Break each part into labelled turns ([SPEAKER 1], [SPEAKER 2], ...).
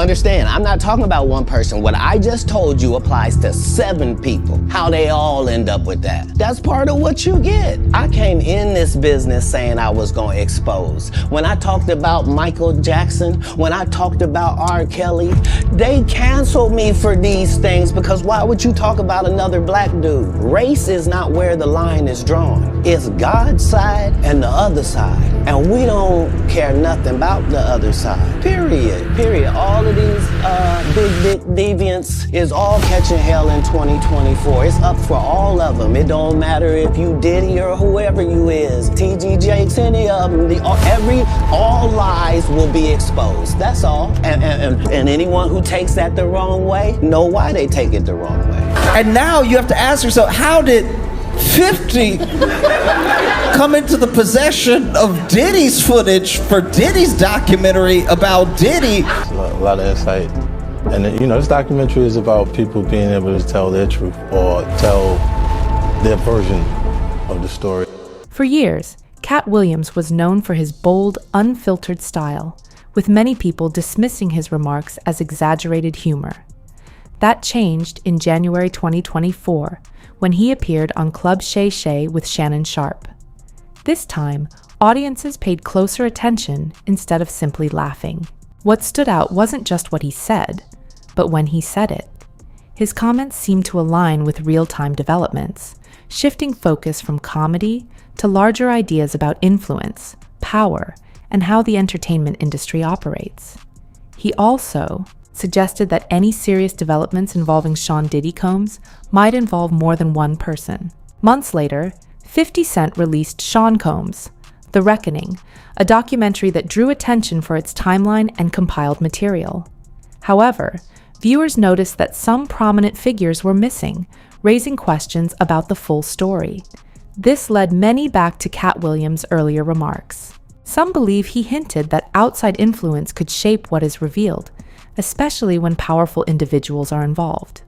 [SPEAKER 1] Understand, I'm not talking about one person. What I just told you applies to 7 people. How they all end up with that. That's part of what you get. I came in this business saying I was gonna expose. When I talked about Michael Jackson, when I talked about R. Kelly, they canceled me for these things because why would you talk about another black dude? Race is not where the line is drawn. It's God's side and the other side. And we don't care nothing about the other side. Period. All of these big deviants is all catching hell in 2024. It's up for all of them. It don't matter if you Diddy or whoever you is. TG Jakes, any of them. All lies will be exposed. That's all. And anyone who takes that the wrong way, know why they take it the wrong way.
[SPEAKER 2] And now you have to ask yourself, how did 50 come into the possession of Diddy's footage for Diddy's documentary about Diddy?
[SPEAKER 3] A lot of insight. And this documentary is about people being able to tell their truth or tell their version of the story.
[SPEAKER 4] For years, Katt Williams was known for his bold, unfiltered style, with many people dismissing his remarks as exaggerated humor. That changed in January 2024, when he appeared on Club Shay Shay with Shannon Sharpe. This time, audiences paid closer attention instead of simply laughing. What stood out wasn't just what he said, but when he said it. His comments seemed to align with real-time developments, shifting focus from comedy to larger ideas about influence, power, and how the entertainment industry operates. He also suggested that any serious developments involving Sean Diddy Combs might involve more than one person. Months later, 50 Cent released Sean Combs, The Reckoning, a documentary that drew attention for its timeline and compiled material. However, viewers noticed that some prominent figures were missing, raising questions about the full story. This led many back to Katt Williams' earlier remarks. Some believe he hinted that outside influence could shape what is revealed, especially when powerful individuals are involved.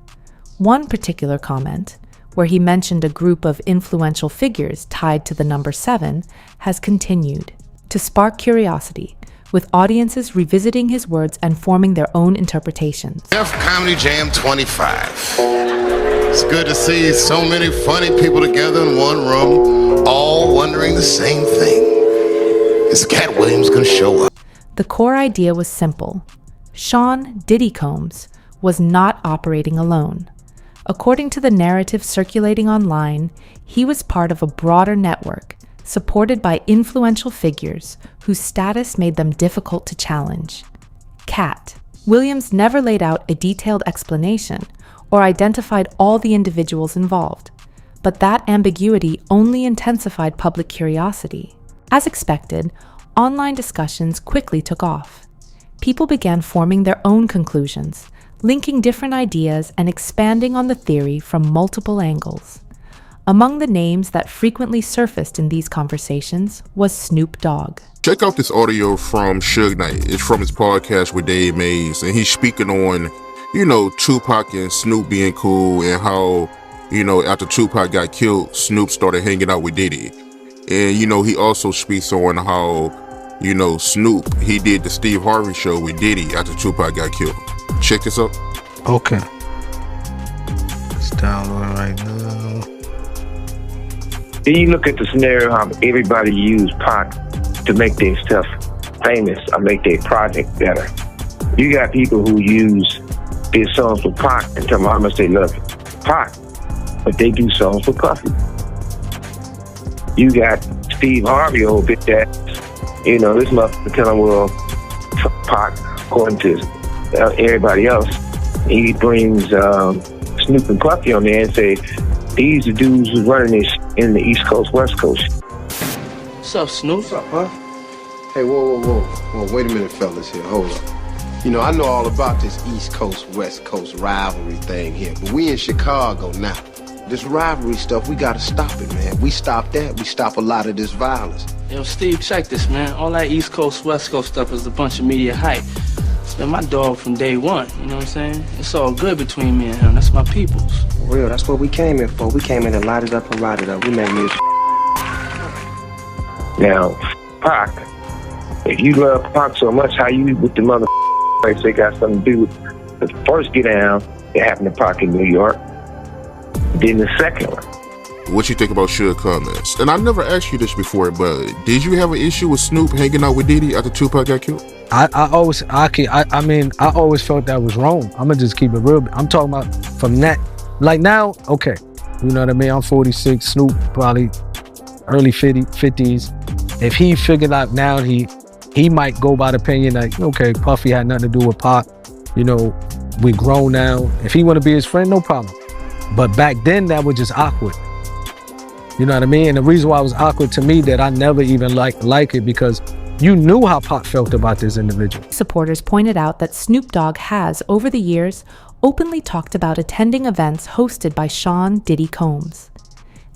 [SPEAKER 4] One particular comment, where he mentioned a group of influential figures tied to the number 7, has continued to spark curiosity, with audiences revisiting his words and forming their own interpretations.
[SPEAKER 5] Def Comedy Jam 25. It's good to see so many funny people together in one room, all wondering the same thing. Is Katt Williams gonna show up?
[SPEAKER 4] The core idea was simple. Sean Diddy Combs was not operating alone. According to the narrative circulating online, he was part of a broader network, supported by influential figures whose status made them difficult to challenge. Katt Williams never laid out a detailed explanation or identified all the individuals involved, but that ambiguity only intensified public curiosity. As expected, online discussions quickly took off. People began forming their own conclusions, linking different ideas and expanding on the theory from multiple angles. Among the names that frequently surfaced in these conversations was Snoop Dogg.
[SPEAKER 6] Check out this audio from Suge Knight. It's from his podcast with Dave Mase, and he's speaking on, Tupac and Snoop being cool and how, after Tupac got killed, Snoop started hanging out with Diddy. And, he also speaks on how, Snoop, he did the Steve Harvey show with Diddy after Tupac got killed. Check this out.
[SPEAKER 7] Okay. It's downloading right now.
[SPEAKER 8] Then you look at the scenario how everybody used Pac to make their stuff famous or make their project better. You got people who use their songs for Pac and tell them how much they love Pac, but they do songs for Puffy. You got Steve Harvey, old bitch ass. This motherfucker telling, well, Pac, according to everybody else, he brings Snoop and Puffy on there and say, these are dudes who's running this in the East Coast, West Coast.
[SPEAKER 9] What's up, Snoop?
[SPEAKER 10] What's up, huh? Hey, whoa. Wait a minute, fellas here. Hold up. I know all about this East Coast, West Coast rivalry thing here, but we in Chicago now. This rivalry stuff, we gotta stop it, man. We stop that, we stop a lot of this violence.
[SPEAKER 9] Yo, Steve, check this, man. All that East Coast, West Coast stuff is a bunch of media hype. It's been my dog from day one, you know what I'm saying? It's all good between me and him. That's my peoples.
[SPEAKER 11] For real, that's what we came in for. We came in to light it up and ride it up. We made music.
[SPEAKER 8] Now, Pac, if you love Pac so much, how you with the mother place they got something to do with the first get down that happened to Pac in New York, then the second one.
[SPEAKER 6] What you think about Suge comments? And I never asked you this before, but did you have an issue with Snoop hanging out with Diddy after Tupac got killed?
[SPEAKER 7] I always felt that was wrong. I'm gonna just keep it real. I'm talking about from that, like now, okay, you know what I mean? I'm 46, Snoop probably early 50s. If he figured out now, he might go by the opinion like, okay, Puffy had nothing to do with Pac. You know, we grown now. If he want to be his friend, no problem. But back then, that was just awkward. You know what I mean? And the reason why it was awkward to me that I never even like it because you knew how Pac felt about this individual.
[SPEAKER 4] Supporters pointed out that Snoop Dogg has, over the years, openly talked about attending events hosted by Sean Diddy Combs.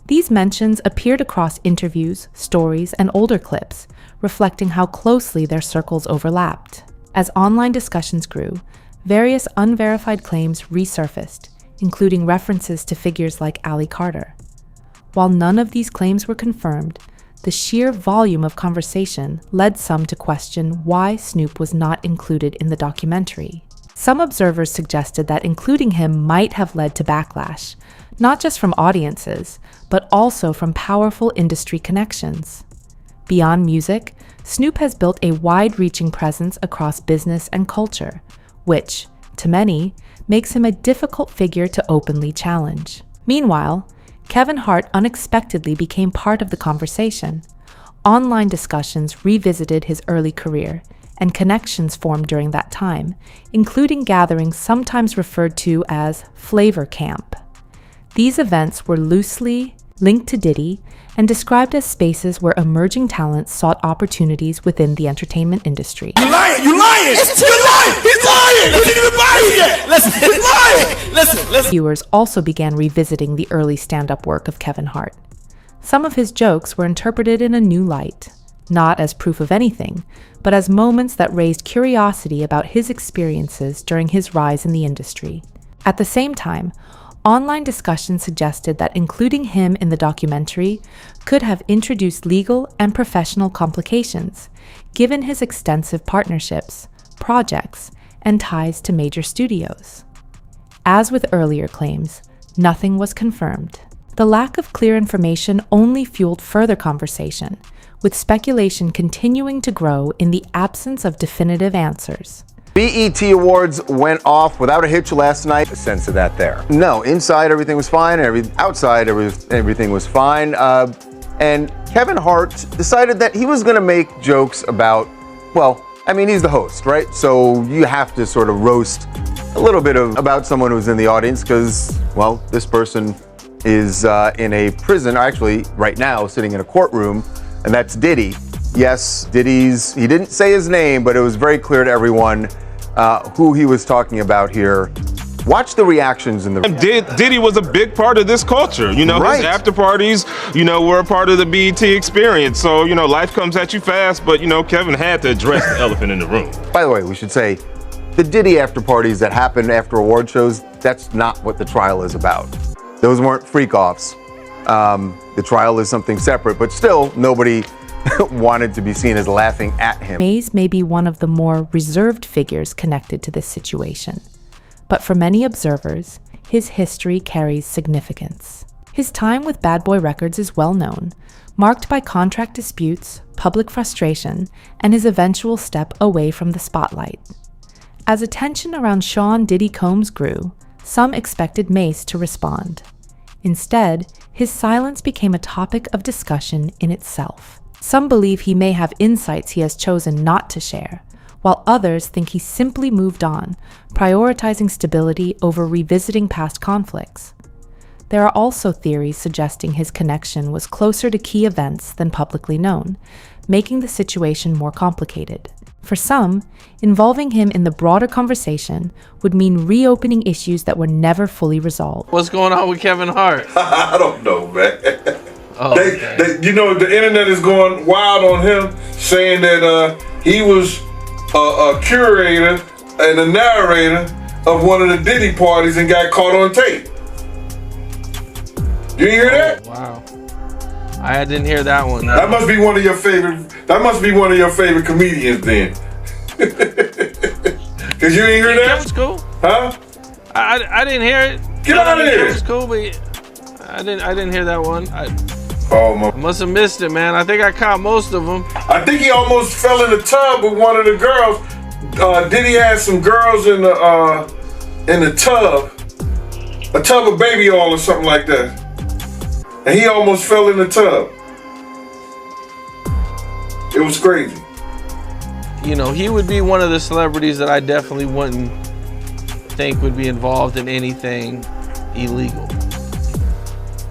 [SPEAKER 4] These mentions appeared across interviews, stories, and older clips, reflecting how closely their circles overlapped. As online discussions grew, various unverified claims resurfaced, including references to figures like Ali Carter. While none of these claims were confirmed, the sheer volume of conversation led some to question why Snoop was not included in the documentary. Some observers suggested that including him might have led to backlash, not just from audiences, but also from powerful industry connections. Beyond music, Snoop has built a wide-reaching presence across business and culture, which, to many, makes him a difficult figure to openly challenge. Meanwhile, Kevin Hart unexpectedly became part of the conversation. Online discussions revisited his early career, and connections formed during that time, including gatherings sometimes referred to as Flavor Camp. These events were loosely linked to Diddy and described as spaces where emerging talents sought opportunities within the entertainment industry.
[SPEAKER 12] You lying! You lying! You're lying! He's lying! He didn't even buy it yet! Listen, he's lying! Listen.
[SPEAKER 4] Viewers also began revisiting the early stand-up work of Kevin Hart. Some of his jokes were interpreted in a new light, not as proof of anything, but as moments that raised curiosity about his experiences during his rise in the industry. At the same time, online discussion suggested that including him in the documentary could have introduced legal and professional complications, given his extensive partnerships, projects, and ties to major studios. As with earlier claims, nothing was confirmed. The lack of clear information only fueled further conversation, with speculation continuing to grow in the absence of definitive answers.
[SPEAKER 13] BET Awards went off without a hitch last night. A sense of that there. No, inside everything was fine, and outside everything was fine. And Kevin Hart decided that he was going to make jokes about, well, I mean, he's the host, right? So you have to sort of roast a little bit about someone who's in the audience because, well, this person is in a prison, actually right now sitting in a courtroom, and that's Diddy. Yes, he didn't say his name, but it was very clear to everyone who he was talking about here. Watch the reactions in the room.
[SPEAKER 14] Diddy was a big part of this culture. You know, his after parties, you know, were a part of the BET experience. So, you know, life comes at you fast, but, you know, Kevin had to address the elephant in the room.
[SPEAKER 13] By the way, we should say, the Diddy after parties that happen after award shows, that's not what the trial is about. Those weren't freak-offs. The trial is something separate, but still, nobody wanted to be seen as laughing at him.
[SPEAKER 4] Mase may be one of the more reserved figures connected to this situation, but for many observers, his history carries significance. His time with Bad Boy Records is well known, marked by contract disputes, public frustration, and his eventual step away from the spotlight. As attention around Sean Diddy Combs grew, some expected Mase to respond. Instead, his silence became a topic of discussion in itself. Some believe he may have insights he has chosen not to share, while others think he simply moved on, prioritizing stability over revisiting past conflicts. There are also theories suggesting his connection was closer to key events than publicly known, making the situation more complicated. For some, involving him in the broader conversation would mean reopening issues that were never fully resolved.
[SPEAKER 9] What's going on with Kevin Hart?
[SPEAKER 15] I don't know, man.
[SPEAKER 9] Oh,
[SPEAKER 15] you know, the internet is going wild on him, saying that he was a curator and a narrator of one of the Diddy parties and got caught on tape. You hear that?
[SPEAKER 9] Wow. I didn't hear that one.
[SPEAKER 15] That must be one of your favorite. That must be one of your favorite comedians then. Cause you ain't hear that?
[SPEAKER 16] That was cool.
[SPEAKER 15] Huh?
[SPEAKER 16] I didn't hear it.
[SPEAKER 15] Get out of here.
[SPEAKER 16] It was cool, but I didn't hear that one. I must have missed it, man. I think I caught most of them.
[SPEAKER 15] I think he almost fell in the tub with one of the girls. Diddy had some girls in the tub, a tub of baby oil or something like that, and he almost fell in the tub. It was crazy.
[SPEAKER 16] You know, he would be one of the celebrities that I definitely wouldn't think would be involved in anything illegal,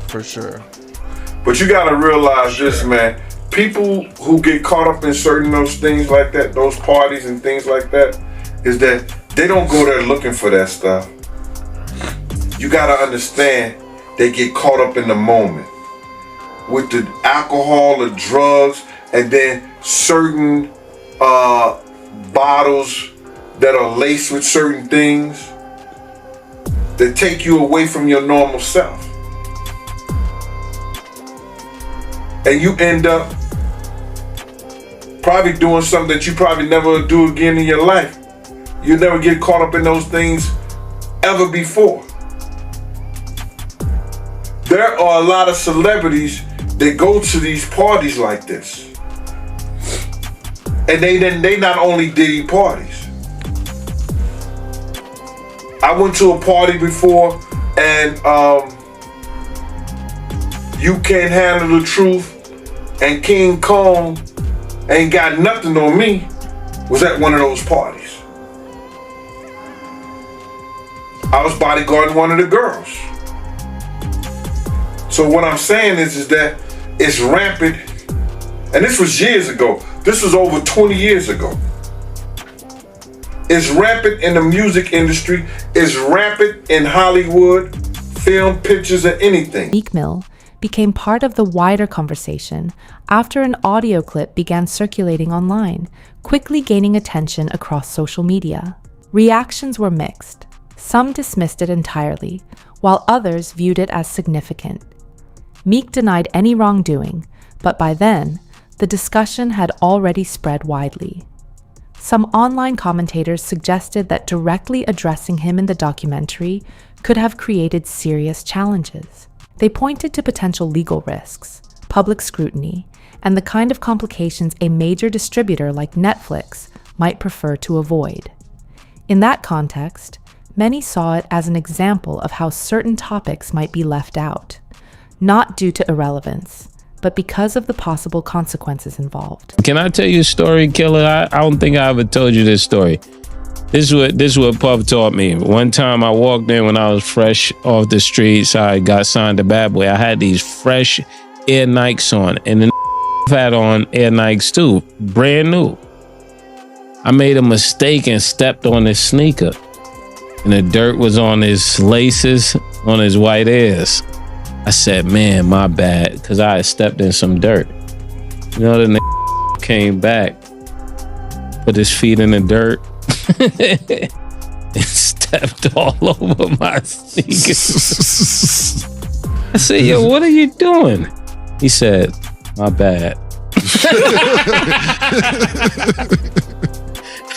[SPEAKER 16] for sure.
[SPEAKER 15] But you gotta realize this, man. People who get caught up in certain those things like that, those parties and things like that, is that they don't go there looking for that stuff. You gotta understand, they get caught up in the moment with the alcohol, the drugs, and then certain bottles that are laced with certain things that take you away from your normal self. And you end up probably doing something that you probably never do again in your life. You never get caught up in those things ever before. There are a lot of celebrities that go to these parties like this. And they not only Diddy parties. I went to a party before and You Can't Handle the Truth and King Kong Ain't Got Nothing on Me was at one of those parties. I was bodyguarding one of the girls. So what I'm saying is that it's rampant, and this was years ago. This was over 20 years ago. It's rampant in the music industry. It's rampant in Hollywood, film, pictures, and anything.
[SPEAKER 4] Meek Mill became part of the wider conversation after an audio clip began circulating online, quickly gaining attention across social media. Reactions were mixed. Some dismissed it entirely, while others viewed it as significant. Meek denied any wrongdoing, but by then, the discussion had already spread widely. Some online commentators suggested that directly addressing him in the documentary could have created serious challenges. They pointed to potential legal risks, public scrutiny, and the kind of complications a major distributor like Netflix might prefer to avoid. In that context, many saw it as an example of how certain topics might be left out, not due to irrelevance, but because of the possible consequences involved.
[SPEAKER 17] Can I tell you a story, Killer? I don't think I ever told you this story. This is what Puff taught me. One time I walked in when I was fresh off the streets. I got signed to Bad Boy. I had these fresh Air Nikes on, and then had on Air Nikes too, brand new. I made a mistake and stepped on his sneaker, and the dirt was on his laces, on his white Airs. I said, man, my bad, because I had stepped in some dirt. You know, the nigga came back, put his feet in the dirt, and stepped all over my sneakers. I said, yo, what are you doing? He said, my bad.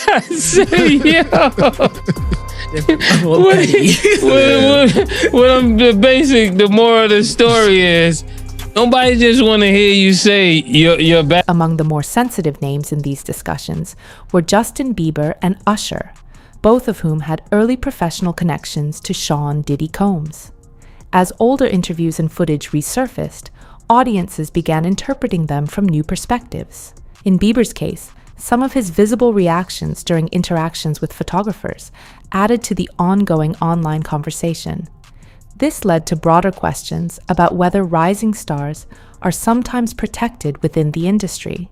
[SPEAKER 17] I said, yo. The moral of the story is, nobody just want to hear you say you're bad.
[SPEAKER 4] Among the more sensitive names in these discussions were Justin Bieber and Usher, both of whom had early professional connections to Sean Diddy Combs. As older interviews and footage resurfaced, audiences began interpreting them from new perspectives. In Bieber's case, some of his visible reactions during interactions with photographers added to the ongoing online conversation. This led to broader questions about whether rising stars are sometimes protected within the industry.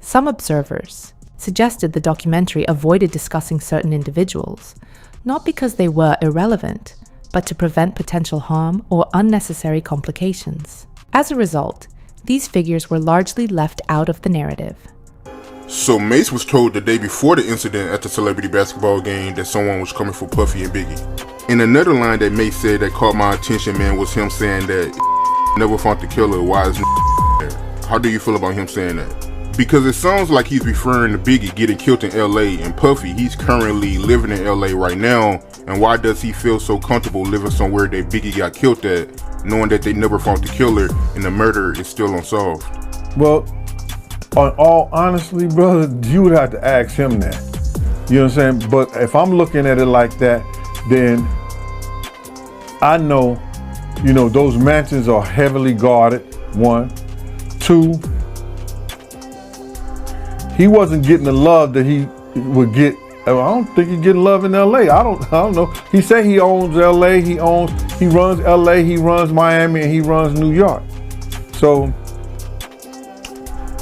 [SPEAKER 4] Some observers suggested the documentary avoided discussing certain individuals, not because they were irrelevant, but to prevent potential harm or unnecessary complications. As a result, these figures were largely left out of the narrative.
[SPEAKER 6] So Mase was told the day before the incident at the celebrity basketball game that someone was coming for Puffy and Biggie. And another line that Mase said that caught my attention, man, was him saying that never found the killer. Why is there? How do you feel about him saying that? Because it sounds like he's referring to Biggie getting killed in LA, and Puffy, he's currently living in LA right now. And why does he feel so comfortable living somewhere that Biggie got killed at, knowing that they never found the killer and the murder is still unsolved?
[SPEAKER 15] Well, on all honesty, brother, you would have to ask him that. You know what I'm saying? But if I'm looking at it like that, then I know, those mansions are heavily guarded, 1. 2, he wasn't getting the love that he would get. I don't think he's getting love in LA. I don't know. He said he owns LA, he runs LA, he runs Miami, and he runs New York. So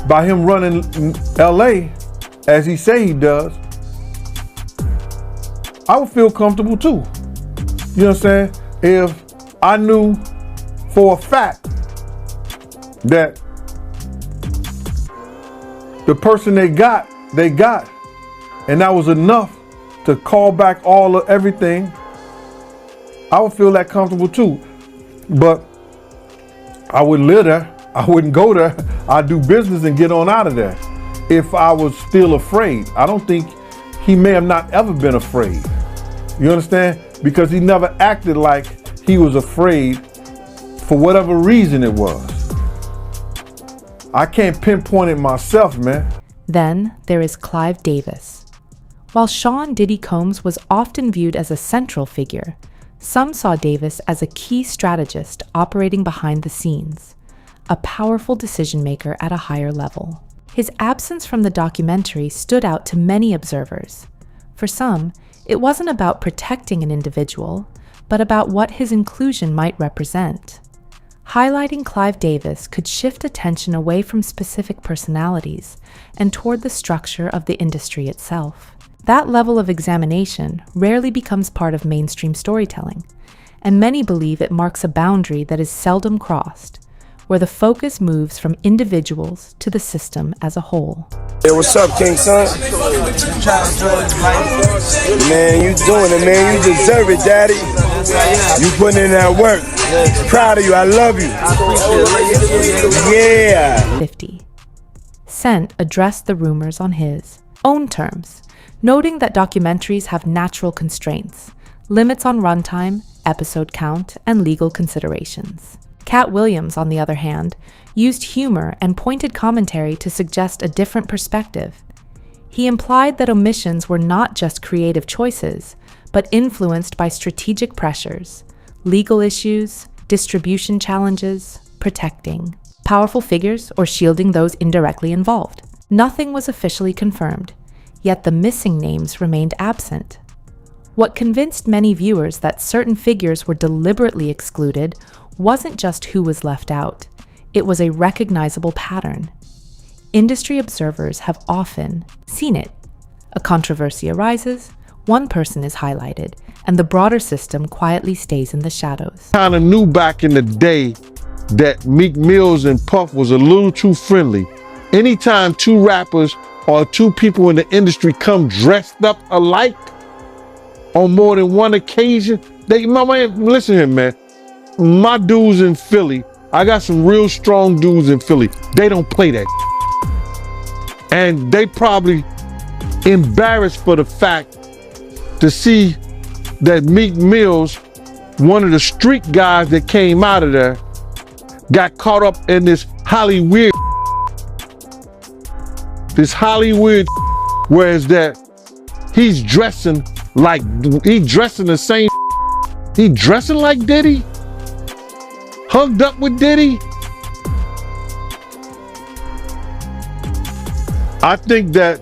[SPEAKER 15] by him running LA, as he say he does, I would feel comfortable too. You know what I'm saying? If I knew for a fact that the person they got, and that was enough to call back all of everything, I would feel that comfortable too. But I wouldn't live there. I wouldn't go there. I'd do business and get on out of there if I was still afraid. I don't think he may have not ever been afraid. You understand? Because he never acted like he was afraid for whatever reason it was. I can't pinpoint it myself, man.
[SPEAKER 4] Then there is Clive Davis. While Sean Diddy Combs was often viewed as a central figure, some saw Davis as a key strategist operating behind the scenes, a powerful decision maker at a higher level. His absence from the documentary stood out to many observers. For some, it wasn't about protecting an individual, but about what his inclusion might represent. Highlighting Clive Davis could shift attention away from specific personalities and toward the structure of the industry itself. That level of examination rarely becomes part of mainstream storytelling, and many believe it marks a boundary that is seldom crossed, where the focus moves from individuals to the system as a whole.
[SPEAKER 12] Hey, what's up, King Son? Man, you doing it, man. You deserve it, Daddy. You putting in that work. Proud of you. I love you. Yeah.
[SPEAKER 4] 50. Cent addressed the rumors on his own terms, noting that documentaries have natural constraints, limits on runtime, episode count, and legal considerations. Katt Williams, on the other hand, used humor and pointed commentary to suggest a different perspective. He implied that omissions were not just creative choices, but influenced by strategic pressures, legal issues, distribution challenges, protecting powerful figures or shielding those indirectly involved. Nothing was officially confirmed, yet the missing names remained absent. What convinced many viewers that certain figures were deliberately excluded wasn't just who was left out, it was a recognizable pattern. Industry observers have often seen it. A controversy arises, one person is highlighted, and the broader system quietly stays in the shadows.
[SPEAKER 15] Kind of knew back in the day that Meek Mills and Puff was a little too friendly. Anytime two rappers or two people in the industry come dressed up alike on more than one occasion, listen here, man. My dudes in Philly, I got some real strong dudes in Philly. They don't play that. And they probably embarrassed for the fact to see that Meek Mills, one of the street guys that came out of there, got caught up in this Hollywood. Whereas that he's dressing like, he dressing the same, he dressing like Diddy, hugged up with Diddy. I think that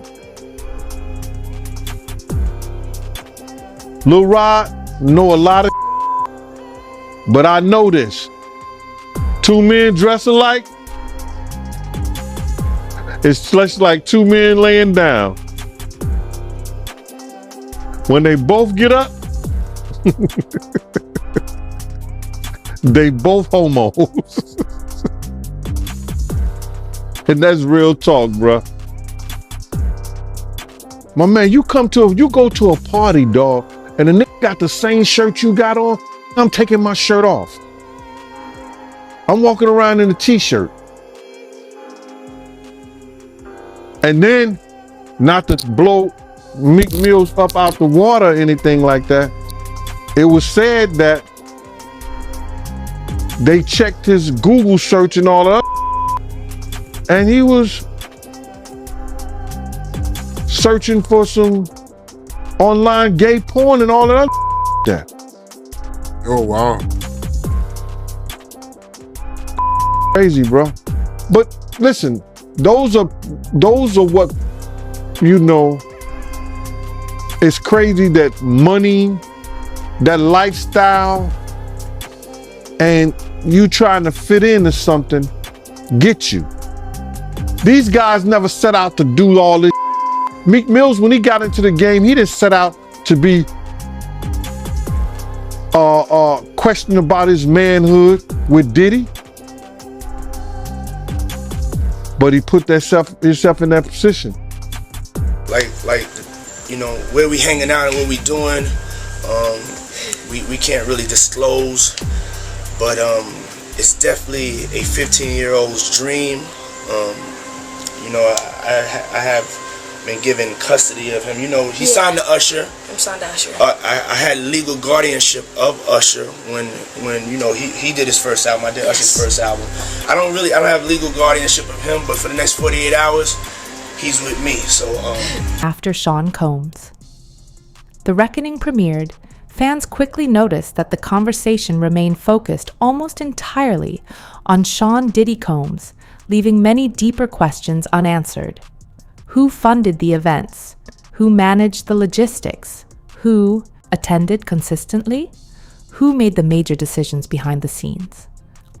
[SPEAKER 15] Lil Rod know a lot of, but I know this. Two men dress alike, it's just like two men laying down. When they both get up, they both homos. And that's real talk, bruh. My man, you go to a party, dog, and the nigga got the same shirt you got on, I'm taking my shirt off. I'm walking around in a t-shirt.
[SPEAKER 18] And then, not to blow Meek Mill's up out the water or anything like that, it was said that they checked his Google search and all that, and he was searching for some online gay porn and all that.
[SPEAKER 6] Oh, wow.
[SPEAKER 18] Crazy, bro. But listen, those are what, it's crazy that money, that lifestyle, and you trying to fit into something get you. These guys never set out to do all this. Meek Mills, when he got into the game, he didn't set out to be questioning about his manhood with Diddy. But he put himself in that position.
[SPEAKER 19] Where we hanging out and what we doing, we can't really disclose, but it's definitely a 15-year-old's dream. I have been given custody of him. He signed to Usher.
[SPEAKER 20] I'm signed to Usher.
[SPEAKER 19] I had legal guardianship of Usher when he did his first album. I did Usher's first album. I don't have legal guardianship of him, but for the next 48 hours, he's with me. So
[SPEAKER 4] After Sean Combs. The Reckoning premiered, fans quickly noticed that the conversation remained focused almost entirely on Sean Diddy Combs, leaving many deeper questions unanswered. Who funded the events? Who managed the logistics? Who attended consistently? Who made the major decisions behind the scenes?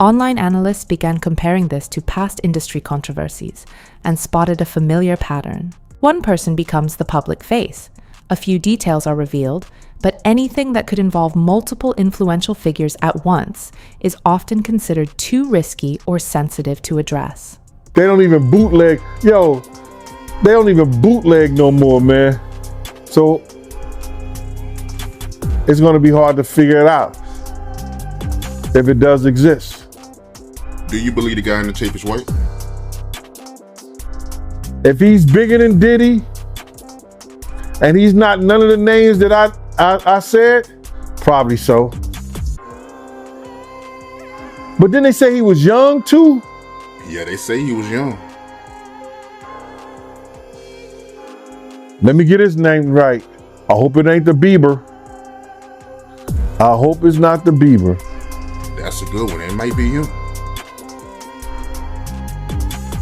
[SPEAKER 4] Online analysts began comparing this to past industry controversies and spotted a familiar pattern. One person becomes the public face. A few details are revealed, but anything that could involve multiple influential figures at once is often considered too risky or sensitive to address.
[SPEAKER 18] They don't even bootleg. They don't even bootleg no more, man. So it's going to be hard to figure it out if it does exist.
[SPEAKER 6] Do you believe the guy in the tape is white?
[SPEAKER 18] If he's bigger than Diddy and he's not none of the names that I said, probably so. But then they say he was young too.
[SPEAKER 6] Yeah, they say he was young.
[SPEAKER 18] Let me get his name right. I hope it ain't the Bieber. I hope it's not the Bieber.
[SPEAKER 6] That's a good one. It might be you.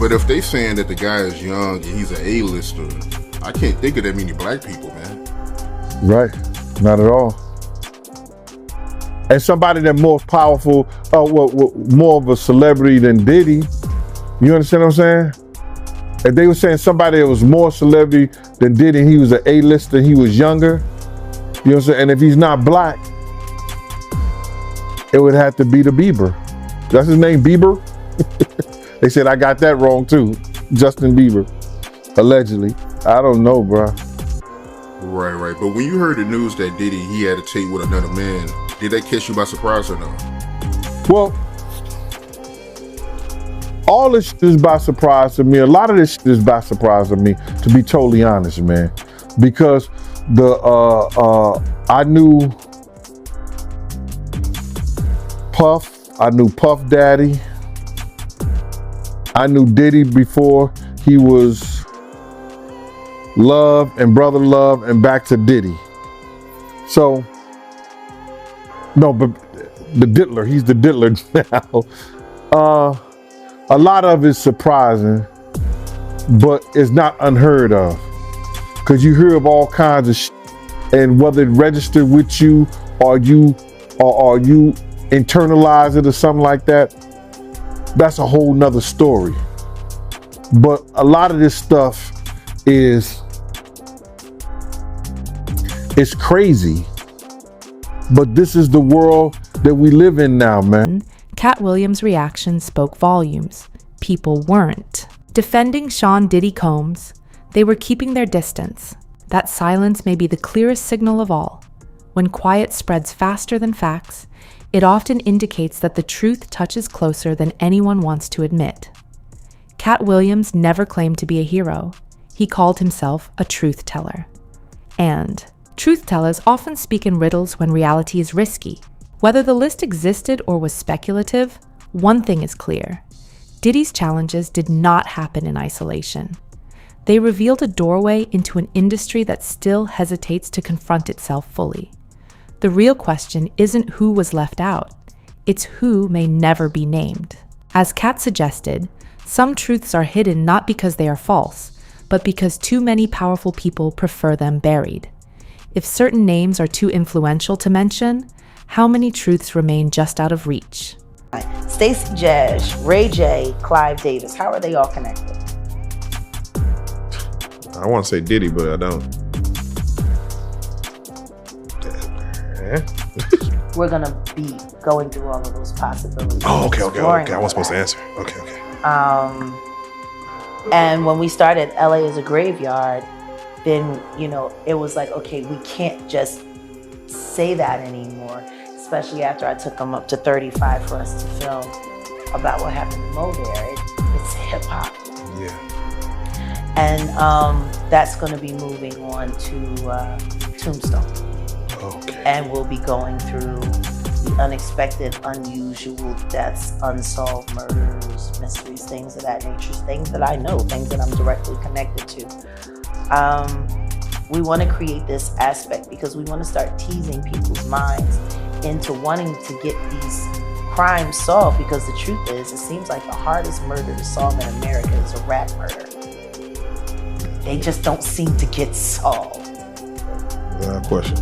[SPEAKER 6] But if they saying that the guy is young and he's an A-lister, I can't think of that many black people, man.
[SPEAKER 18] Right. Not at all. And somebody that's more powerful, more of a celebrity than Diddy. You understand what I'm saying? If they were saying somebody that was more celebrity than Diddy, he was an A-lister, he was younger. You know what I'm saying? And if he's not black, it would have to be the Bieber. That's his name, Bieber? They said I got that wrong too. Justin Bieber, allegedly. I don't know, bro.
[SPEAKER 6] Right. But when you heard the news that Diddy, he had a tape with another man, did that catch you by surprise or no?
[SPEAKER 18] Well, all this shit is by surprise to me. A lot of this shit is by surprise to me, to be totally honest, man. Because I knew Puff, I knew Puff Daddy, I knew Diddy before he was Love and Brother Love and back to Diddy. So, no, but the Diddler, he's the Diddler now. A lot of it's surprising, but it's not unheard of. Because you hear of all kinds of shit, and whether it registered with you or you internalize it or something like that, that's a whole nother story. But a lot of this stuff is crazy. But this is the world that we live in now, man.
[SPEAKER 4] Katt Williams' reaction spoke volumes. People weren't. Defending Sean Diddy Combs, they were keeping their distance. That silence may be the clearest signal of all. When quiet spreads faster than facts, it often indicates that the truth touches closer than anyone wants to admit. Katt Williams never claimed to be a hero. He called himself a truth teller. And truth tellers often speak in riddles when reality is risky. Whether the list existed or was speculative, one thing is clear. Diddy's challenges did not happen in isolation. They revealed a doorway into an industry that still hesitates to confront itself fully. The real question isn't who was left out, it's who may never be named. As Katt suggested, some truths are hidden not because they are false, but because too many powerful people prefer them buried. If certain names are too influential to mention, how many truths remain just out of reach?
[SPEAKER 20] Stacey Dash, Ray J, Clive Davis, how are they all connected?
[SPEAKER 21] I want to say Diddy, but I don't.
[SPEAKER 20] We're gonna be going through all of those possibilities.
[SPEAKER 21] Oh, okay. I wasn't supposed to answer. Okay.
[SPEAKER 20] And when we started LA as a graveyard, then, it was like, okay, we can't just say that anymore, especially after I took them up to 35 for us to film about what happened in Mo there. It's hip hop.
[SPEAKER 21] Yeah.
[SPEAKER 20] And that's going to be moving on to Tombstone.
[SPEAKER 21] Okay.
[SPEAKER 20] And we'll be going through the unexpected, unusual deaths, unsolved murders, mysteries, things of that nature, things that I know, things that I'm directly connected to. We want to create this aspect because we want to start teasing people's minds into wanting to get these crimes solved, because the truth is, it seems like the hardest murder to solve in America is a rap murder. They just don't seem to get solved.
[SPEAKER 21] Without question.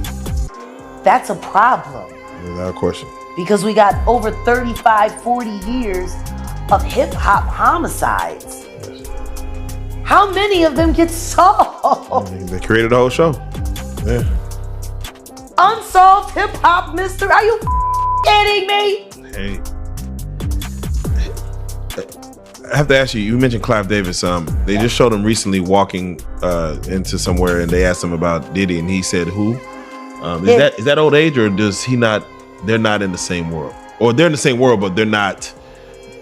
[SPEAKER 20] That's a problem.
[SPEAKER 21] Without question.
[SPEAKER 20] Because we got over 35, 40 years of hip-hop homicides.
[SPEAKER 21] Yes.
[SPEAKER 20] How many of them get solved?
[SPEAKER 21] They created a whole show. Yeah.
[SPEAKER 20] Unsolved hip-hop mystery. Are you kidding me?
[SPEAKER 21] Hey. I have to ask you, you mentioned Clive Davis. They just showed him recently walking into somewhere, and they asked him about Diddy, and he said who? Is that old age, or does he not, they're not in the same world? Or they're in the same world, but they're not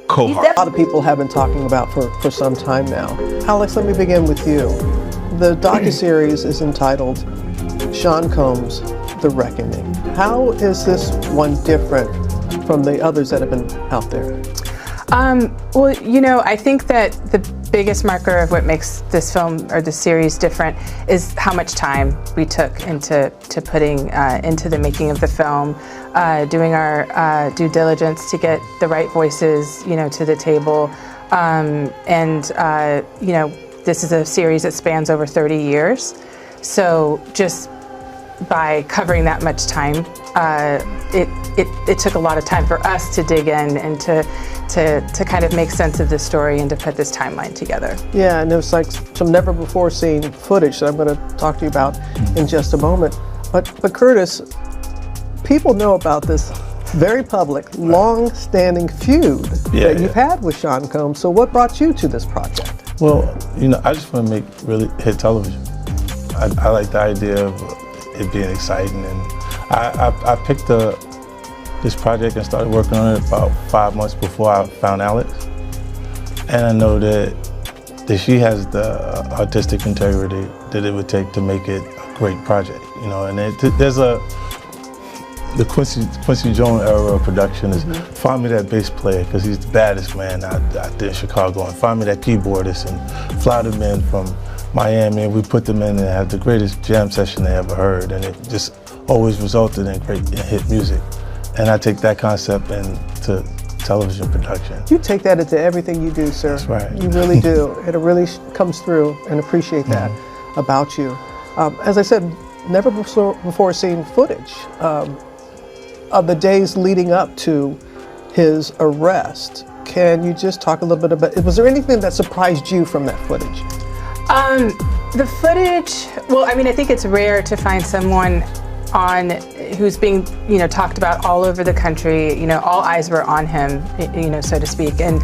[SPEAKER 21] cohort.
[SPEAKER 22] A lot of people have been talking about for some time now. Alex, let me begin with you. The docuseries is entitled Sean Combs, The Reckoning. How is this one different from the others that have been out there?
[SPEAKER 23] Well, I think that the biggest marker of what makes this film or this series different is how much time we took into putting into the making of the film, doing our due diligence to get the right voices, to the table, this is a series that spans over 30 years. So just by covering that much time, it took a lot of time for us to dig in and to kind of make sense of this story and to put this timeline together.
[SPEAKER 22] Yeah, and there's like some never before seen footage that I'm going to talk to you about in just a moment. But Curtis, people know about this very public, long-standing feud that you've had with Sean Combs. So what brought you to this project?
[SPEAKER 3] Well, I just want to make really hit television. I like the idea of it being exciting, and I picked this project and started working on it about 5 months before I found Alex. And I know that she has the artistic integrity that it would take to make it a great project, and there's the Quincy Jones era of production is find me that bass player because he's the baddest man out there in Chicago, and find me that keyboardist and fly them in from Miami, and we put them in and have the greatest jam session they ever heard, and it just always resulted in great hit music. And I take that concept into television production.
[SPEAKER 22] You take that into everything you do, sir.
[SPEAKER 3] That's right.
[SPEAKER 22] You really do. It really comes through, and appreciate that about you. As I said, never before seen footage of the days leading up to his arrest. Can you just talk a little bit about, was there anything that surprised you from that footage?
[SPEAKER 23] The footage, I think it's rare to find someone who's being, talked about all over the country. All eyes were on him, so to speak. And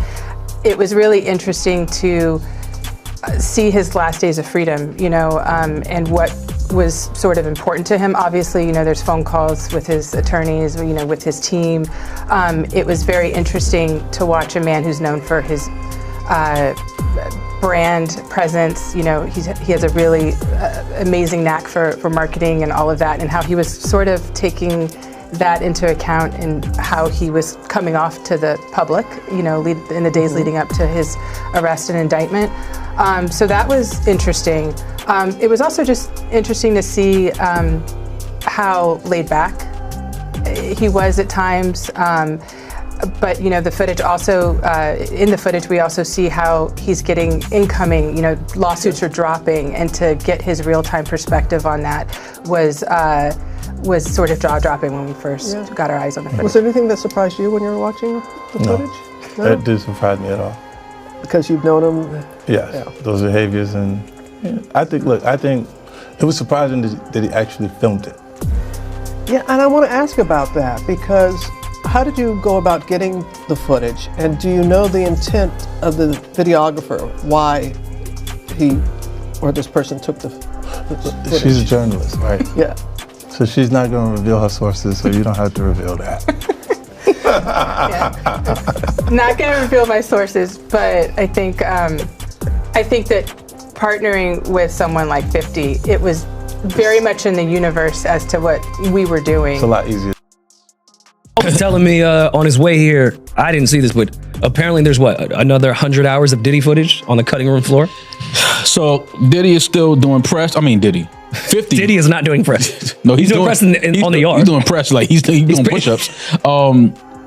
[SPEAKER 23] it was really interesting to see his last days of freedom, and what was sort of important to him. Obviously, there's phone calls with his attorneys, with his team. It was very interesting to watch a man who's known for his brand presence. You know, he has a really amazing knack for marketing and all of that, and how he was sort of taking that into account in how he was coming off to the public, you know, in the days leading up to his arrest and indictment. So that was interesting. It was also just interesting to see how laid back he was at times. But, you know, the footage also, in the footage, we also see how he's getting incoming, you know, lawsuits are dropping, and to get his real-time perspective on that was sort of jaw-dropping when we first got our eyes on the footage.
[SPEAKER 22] Was there anything that surprised you when you were watching the footage?
[SPEAKER 3] No, that didn't surprise me at all.
[SPEAKER 22] Because you've known him?
[SPEAKER 3] Yes, those behaviors, and I think it was surprising that he actually filmed it.
[SPEAKER 22] Yeah, and I want to ask about that, because how did you go about getting the footage, and do you know the intent of the videographer, why he or this person took the footage?
[SPEAKER 3] She's a journalist, right?
[SPEAKER 22] Yeah.
[SPEAKER 3] So she's not going to reveal her sources, so you don't have to reveal that.
[SPEAKER 23] Not going to reveal my sources, but I think that partnering with someone like 50, it was very much in the universe as to what we were doing.
[SPEAKER 3] It's a lot easier.
[SPEAKER 1] Was telling me on his way here, I didn't see this, but apparently there's another 100 hours of Diddy footage on the cutting room floor.
[SPEAKER 2] So Diddy is still doing press. I mean, Diddy. 50.
[SPEAKER 1] Diddy is not doing press.
[SPEAKER 2] No, he's
[SPEAKER 1] doing press on the yard.
[SPEAKER 2] He's doing press, like he's doing push-ups.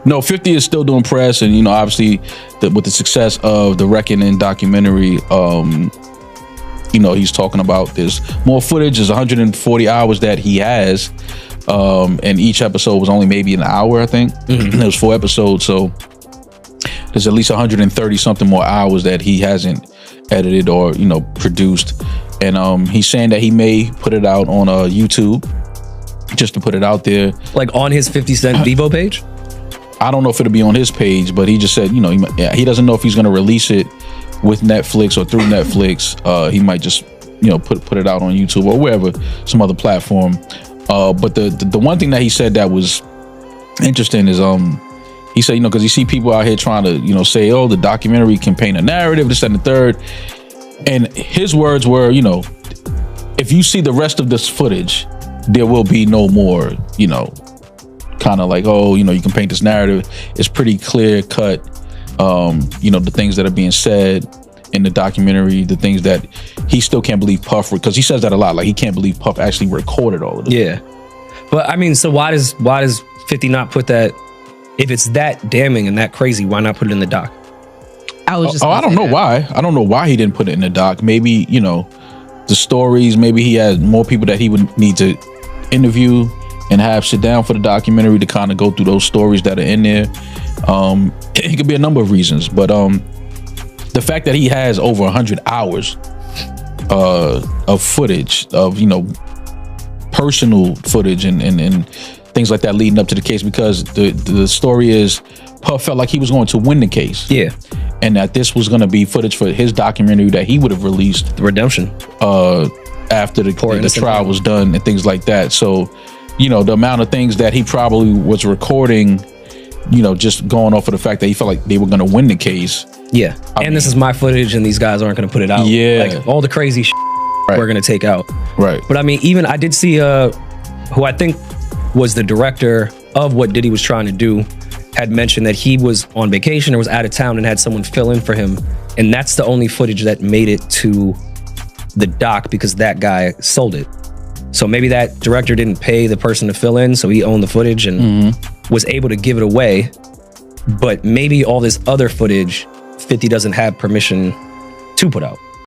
[SPEAKER 2] No, 50 is still doing press, and you know, obviously, with the success of the Reckoning documentary, you know, he's talking about there's more footage. There's 140 hours that he has, and each episode was only maybe an hour, I think. There was 4 episodes, so there's at least 130 something more hours that he hasn't edited or, you know, produced. And he's saying that he may put it out on YouTube, just to put it out there,
[SPEAKER 1] like on his 50 Cent Devo page.
[SPEAKER 2] I don't know if it'll be on his page, but he just said, you know, he doesn't know if he's going to release it with Netflix or through Netflix. He might just, you know, put it out on YouTube or wherever, some other platform. But the one thing that he said that was interesting is he said, you know, because you see people out here trying to, you know, say, oh, the documentary can paint a narrative, this, that, and the third. And his words were, you know, if you see the rest of this footage, there will be no more, you know, kind of like, oh, you know, you can paint this narrative. It's pretty clear cut, you know, the things that are being said in the documentary, the things that he still can't believe Puff, because he says that a lot, like he can't believe Puff actually recorded all of this.
[SPEAKER 1] Yeah. But I mean, so why does 50 not put that, if it's that damning and that crazy, why not put it in the doc?
[SPEAKER 2] I don't know why. I don't know why he didn't put it in the doc. Maybe, you know, the stories, maybe he had more people that he would need to interview and have sit down for the documentary to kind of go through those stories that are in there. It could be a number of reasons, but the fact that he has over 100 hours of footage of, you know, personal footage and things like that leading up to the case, because the story is Puff felt like he was going to win the case.
[SPEAKER 1] Yeah.
[SPEAKER 2] And that this was going to be footage for his documentary that he would have released.
[SPEAKER 1] The redemption.
[SPEAKER 2] After the trial was done and things like that. So, you know, the amount of things that he probably was recording, you know, just going off of the fact that he felt like they were going to win the case.
[SPEAKER 1] Yeah. And this is my footage and these guys aren't going to put it out.
[SPEAKER 2] Yeah.
[SPEAKER 1] Like all the crazy we're going to take out.
[SPEAKER 2] Right.
[SPEAKER 1] But I mean, even I did see who I think was the director of what Diddy was trying to do, had mentioned that he was on vacation or was out of town and had someone fill in for him. And that's the only footage that made it to the doc because that guy sold it. So maybe that director didn't pay the person to fill in, so he owned the footage and was able to give it away. But maybe all this other footage, 50 doesn't have permission to put out.